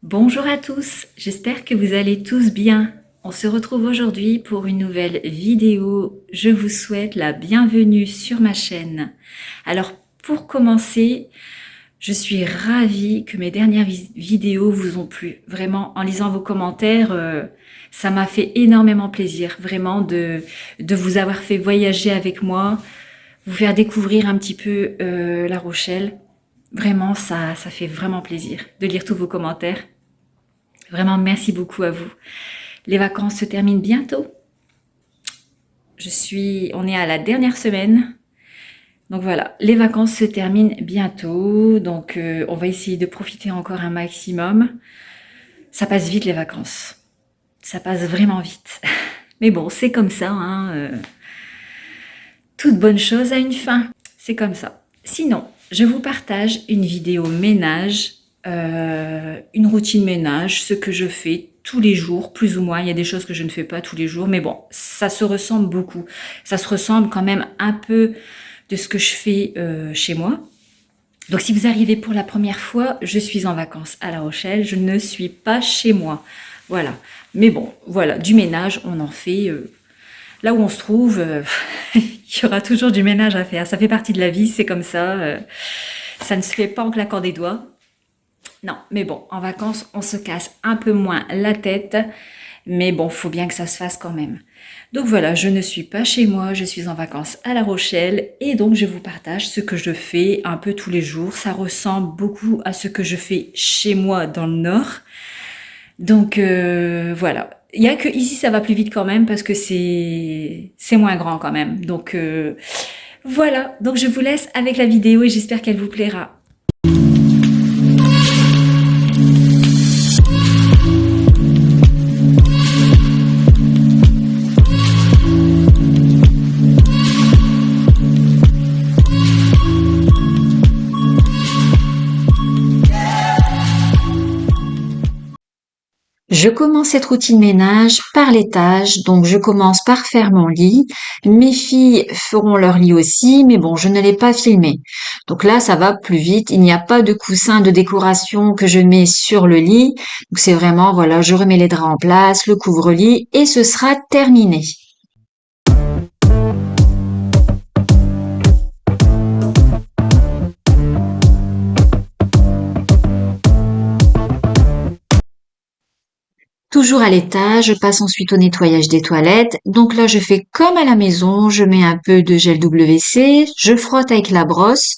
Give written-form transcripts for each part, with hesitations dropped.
Bonjour à tous, j'espère que vous allez tous bien. On se retrouve aujourd'hui pour une nouvelle vidéo. Je vous souhaite la bienvenue sur ma chaîne. Alors pour commencer, je suis ravie que mes dernières vidéos vous ont plu. Vraiment, en lisant vos commentaires, ça m'a fait énormément plaisir, vraiment, de vous avoir fait voyager avec moi, vous faire découvrir un petit peu La Rochelle. Vraiment, ça fait vraiment plaisir de lire tous vos commentaires. Vraiment, merci beaucoup à vous. Les vacances se terminent bientôt. On est à la dernière semaine. Donc voilà, les vacances se terminent bientôt. Donc on va essayer de profiter encore un maximum. Ça passe vite les vacances. Ça passe vraiment vite. Mais bon, c'est comme ça, hein. Toute bonne chose a une fin. C'est comme ça. Sinon, je vous partage une vidéo ménage, une routine ménage, ce que je fais tous les jours, plus ou moins. Il y a des choses que je ne fais pas tous les jours, mais bon, ça se ressemble beaucoup. Ça se ressemble quand même un peu de ce que je fais chez moi. Donc si vous arrivez pour la première fois, je suis en vacances à La Rochelle, je ne suis pas chez moi. Voilà. Mais bon, voilà, du ménage, on en fait là où on se trouve. Il y aura toujours du ménage à faire. Ça fait partie de la vie, c'est comme ça. Ça ne se fait pas en claquant des doigts. Non, mais bon, en vacances, on se casse un peu moins la tête. Mais bon, faut bien que ça se fasse quand même. Donc voilà, je ne suis pas chez moi, je suis en vacances à La Rochelle et donc je vous partage ce que je fais un peu tous les jours. Ça ressemble beaucoup à ce que je fais chez moi dans le Nord. Donc voilà. Il y a que ici ça va plus vite quand même parce que c'est moins grand quand même. Donc voilà. Donc je vous laisse avec la vidéo et j'espère qu'elle vous plaira. Je commence cette routine ménage par les tâches, donc je commence par faire mon lit. Mes filles feront leur lit aussi, mais bon, je ne l'ai pas filmé. Donc là, ça va plus vite. Il n'y a pas de coussin de décoration que je mets sur le lit. Donc c'est vraiment, voilà, je remets les draps en place, le couvre-lit et ce sera terminé. Toujours à l'étage, je passe ensuite au nettoyage des toilettes. Donc là, je fais comme à la maison, je mets un peu de gel WC, je frotte avec la brosse,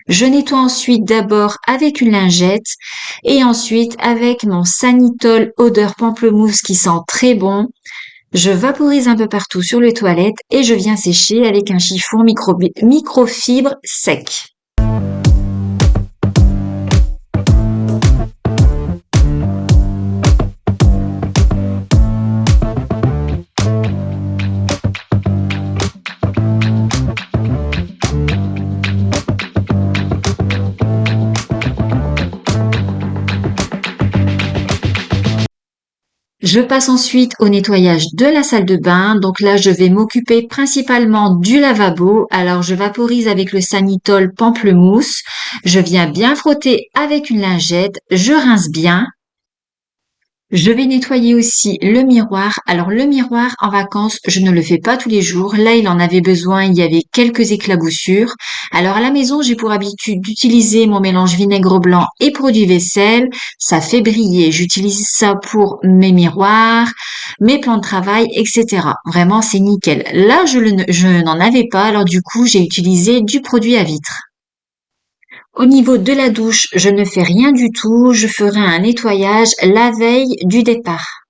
je nettoie ensuite d'abord avec une lingette et ensuite avec mon Sanitol odeur pamplemousse qui sent très bon. Je vaporise un peu partout sur les toilettes et je viens sécher avec un chiffon microfibre sec. Je passe ensuite au nettoyage de la salle de bain. Donc là, je vais m'occuper principalement du lavabo. Alors, je vaporise avec le Sanitol pamplemousse. Je viens bien frotter avec une lingette. Je rince bien. Je vais nettoyer aussi le miroir. Alors le miroir en vacances, je ne le fais pas tous les jours. Là, il en avait besoin, il y avait quelques éclaboussures. Alors à la maison, j'ai pour habitude d'utiliser mon mélange vinaigre blanc et produit vaisselle. Ça fait briller. J'utilise ça pour mes miroirs, mes plans de travail, etc. Vraiment, c'est nickel. Là, je n'en avais pas, alors du coup, j'ai utilisé du produit à vitre. Au niveau de la douche, je ne fais rien du tout. Je ferai un nettoyage la veille du départ.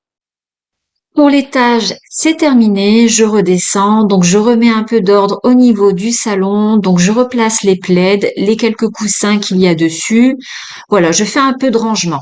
Pour l'étage, c'est terminé. Je redescends. Donc, je remets un peu d'ordre au niveau du salon. Donc, je replace les plaids, les quelques coussins qu'il y a dessus. Voilà, je fais un peu de rangement.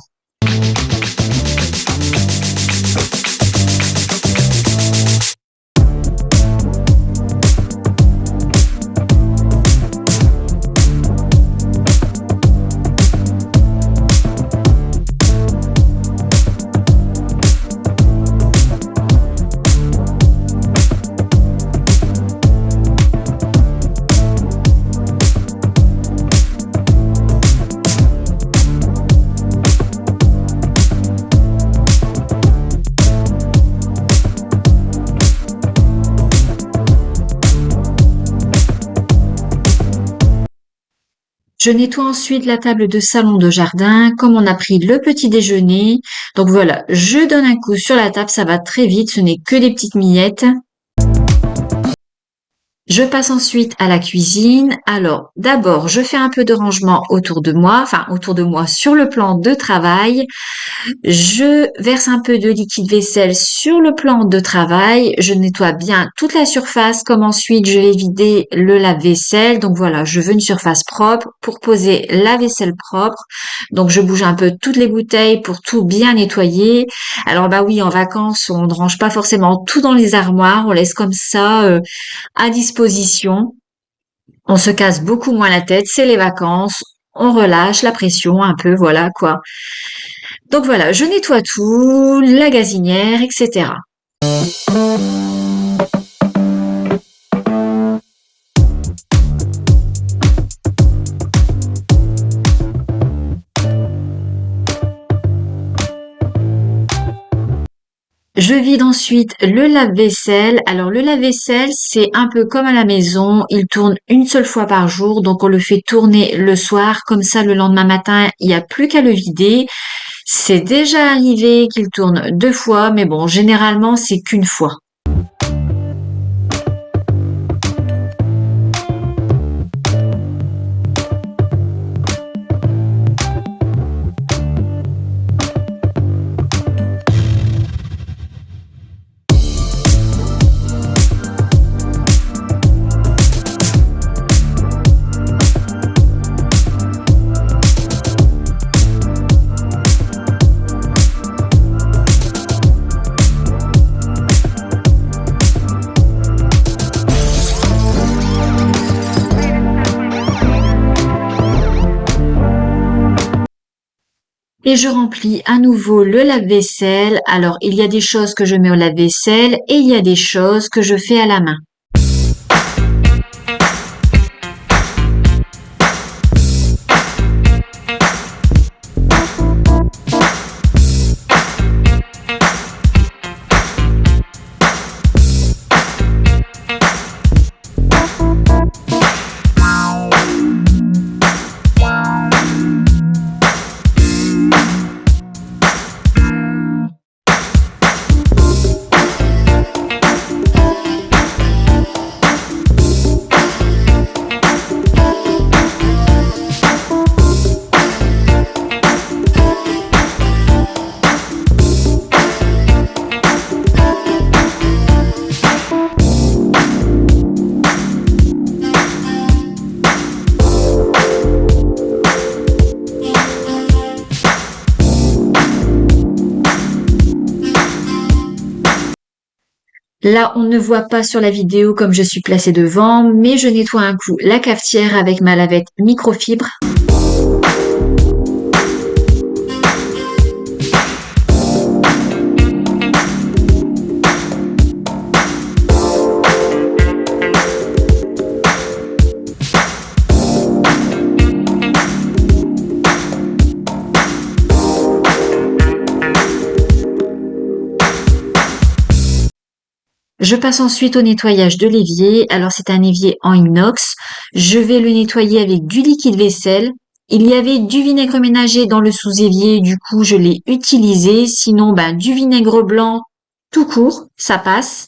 Je nettoie ensuite la table de salon de jardin, comme on a pris le petit déjeuner. Donc voilà, je donne un coup sur la table, ça va très vite, ce n'est que des petites miettes. Je passe ensuite à la cuisine. Alors, d'abord, je fais un peu de rangement autour de moi, enfin autour de moi sur le plan de travail. Je verse un peu de liquide vaisselle sur le plan de travail. Je nettoie bien toute la surface, comme ensuite je vais vider le lave-vaisselle. Donc voilà, je veux une surface propre pour poser la vaisselle propre. Donc je bouge un peu toutes les bouteilles pour tout bien nettoyer. Alors bah oui, en vacances, on ne range pas forcément tout dans les armoires. On laisse comme ça à disposition. On se casse beaucoup moins la tête. C'est les vacances. On relâche la pression un peu, voilà quoi. Donc voilà, je nettoie tout, la gazinière, etc. Je vide ensuite le lave-vaisselle. Alors le lave-vaisselle, c'est un peu comme à la maison, il tourne une seule fois par jour, donc on le fait tourner le soir, comme ça le lendemain matin, il n'y a plus qu'à le vider. C'est déjà arrivé qu'il tourne 2 fois, mais bon, généralement c'est qu'une fois. Et je remplis à nouveau le lave-vaisselle. Alors, il y a des choses que je mets au lave-vaisselle et il y a des choses que je fais à la main. Là, on ne voit pas sur la vidéo comme je suis placée devant, mais je nettoie un coup la cafetière avec ma lavette microfibre. Je passe ensuite au nettoyage de l'évier. Alors c'est un évier en inox. Je vais le nettoyer avec du liquide vaisselle. Il y avait du vinaigre ménager dans le sous-évier, du coup je l'ai utilisé. Sinon, du vinaigre blanc tout court, ça passe.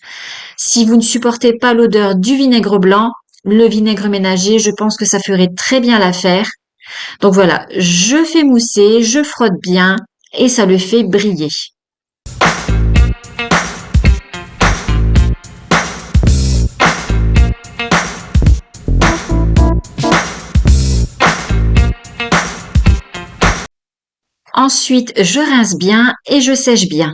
Si vous ne supportez pas l'odeur du vinaigre blanc, le vinaigre ménager, je pense que ça ferait très bien l'affaire. Donc voilà, je fais mousser, je frotte bien et ça le fait briller. Ensuite, je rince bien et je sèche bien.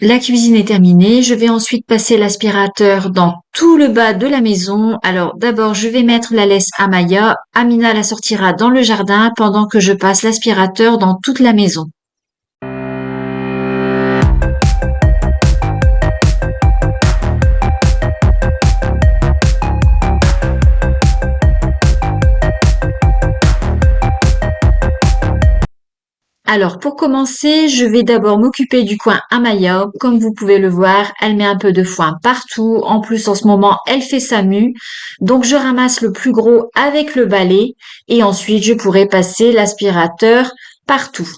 La cuisine est terminée. Je vais ensuite passer l'aspirateur dans tout le bas de la maison. Alors d'abord, je vais mettre la laisse à Maya. Amina la sortira dans le jardin pendant que je passe l'aspirateur dans toute la maison. Alors, pour commencer, je vais d'abord m'occuper du coin Amaya. Comme vous pouvez le voir, elle met un peu de foin partout. En plus, en ce moment, elle fait sa mue. Donc, je ramasse le plus gros avec le balai et ensuite, je pourrai passer l'aspirateur partout.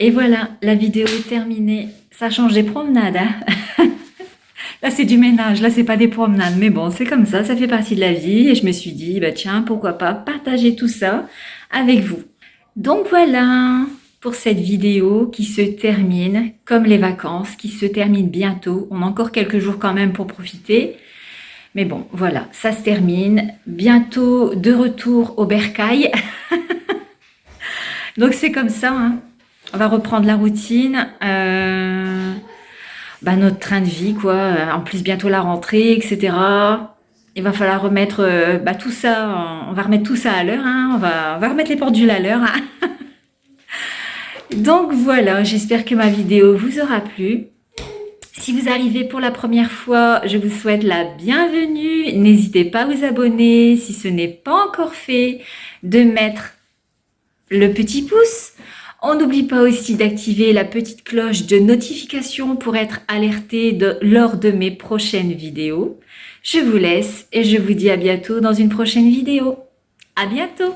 Et voilà, la vidéo est terminée. Ça change des promenades, hein. Là, c'est du ménage, là, c'est pas des promenades. Mais bon, c'est comme ça fait partie de la vie. Et je me suis dit, bah tiens, pourquoi pas partager tout ça avec vous. Donc voilà pour cette vidéo qui se termine, comme les vacances, qui se terminent bientôt. On a encore quelques jours quand même pour profiter. Mais bon, voilà, ça se termine. Bientôt de retour au bercail. Donc c'est comme ça, hein. On va reprendre la routine, notre train de vie, quoi. En plus, bientôt la rentrée, etc. Il va falloir remettre tout ça, on va remettre tout ça à l'heure, hein. On va remettre les pendules à l'heure, hein. Donc voilà, j'espère que ma vidéo vous aura plu. Si vous arrivez pour la première fois, je vous souhaite la bienvenue. N'hésitez pas à vous abonner si ce n'est pas encore fait, de mettre le petit pouce. On n'oublie pas aussi d'activer la petite cloche de notification pour être alerté lors de mes prochaines vidéos. Je vous laisse et je vous dis à bientôt dans une prochaine vidéo. À bientôt!